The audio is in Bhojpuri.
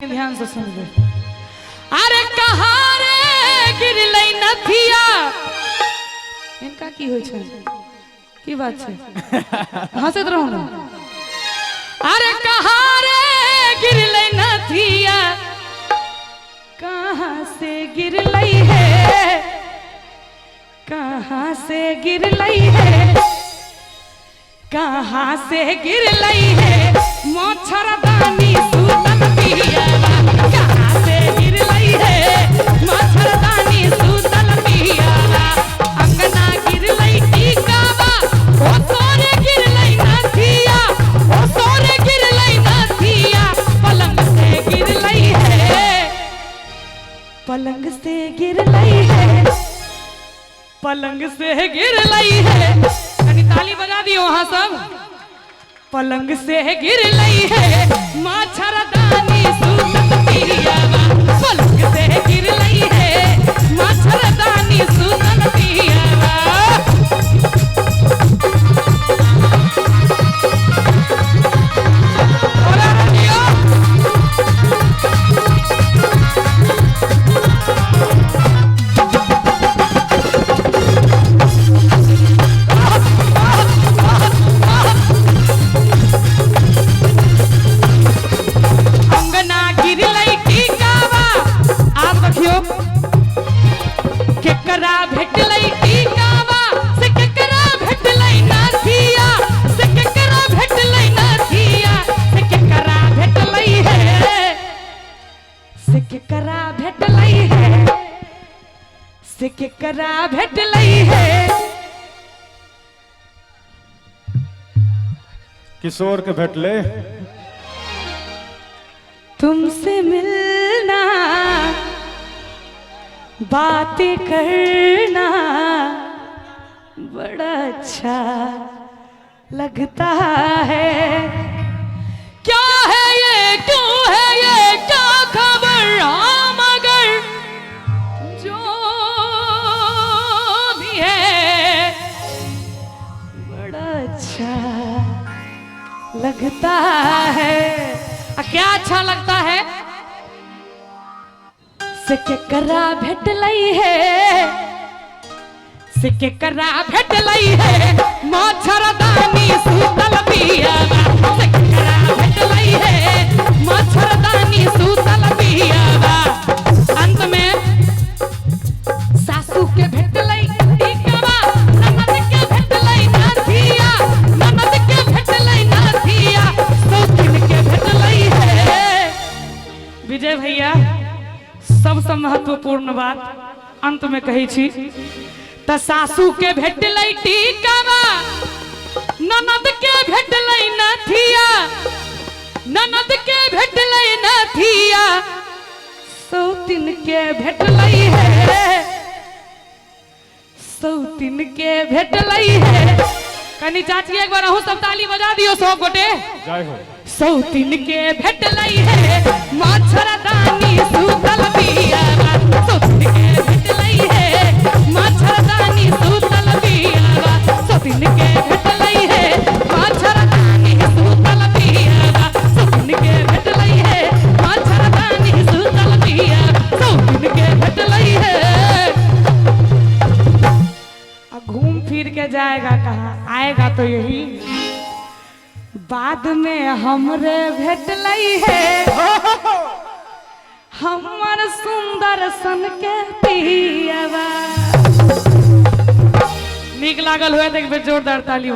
ध्यान से सुनबे। अरे कहाँ रे गिरलै नथिया, इनका की होय छै, की बात छै, हंसत रहू ना। अरे कहाँ रे गिरलै नथिया, कहाँ से गिरलै है, कहाँ से गिरलै है, कहाँ से गिरलै है, मच्छरदानी सुतल पियावा, कहाँ से गिरलै है, मच्छरदानी सुतल पियावा, अंगना गिरलै टीकावा, ओ सोरे गिरलै नथिया, ओ सोरे गिरलै नथिया, पलंग से गिरलै है, पलंग से गिरलै है, पलंग से गिरलै है। कनी ताली बजा दियो वहां सब। पलंग से गिरलै है, मच्छरदानी सुतल पियावा, पलंग से गिरलै है, मच्छरदानी सुतल पियावा। केकरा भेटलै टीकावा, से केकरा भेटलै नथिया, से केकरा भेटलै नथिया, से केकरा भेटलै है, से केकरा भेटलै है, से केकरा भेटलै है। किशोर के भेटले। तुमसे मिलना, बातें करना बड़ा अच्छा लगता है। क्या है ये, क्यों है ये, क्या खबर, हम मगर जो भी है बड़ा अच्छा लगता है। क्या अच्छा लगता है? से केकरा भेटलै है, से केकरा भेटलै है, मच्छरदानी सुतल पियावा, से केकरा भेटलै है, मच्छरदानी सुतल पियावा। अंत में सासू के भेटलै टीकावा, ननद के भेटलै नथिया, ननद के भेटलै नथिया, सौतीन के भेटलै है। विजय भैया सबसे महत्वपूर्ण बात अंत में कही छी, त सासू के भेटलै टीकावा, ननद के भेटलै नथिया, ननद के भेटलै नथिया, सौतीन के भेटलै है, सौतीन के भेटलै है। कनी चाची एक बार अहूँ सब ताली बजा दियो सब गोटे। जय हो। सौतीन के भेटलै है, मच्छरदानी सुतल पियावा, सौतीन के भेटलै है, मच्छरदानी सुतल पियावा, सौतीन के भेटलै है, मच्छरदानी सुतल पियावा, सौतीन के भेटलै है, मच्छरदानी सुतल पियावा, सौतीन के भेटलै है। अब घूम फिर के जाएगा कहाँ, आएगा तो यही। बाद में हमरे भेटलै है, हमर सुंदर सन के पियावा। नीक लागल हुए तो एक बेर जोरदार ताली।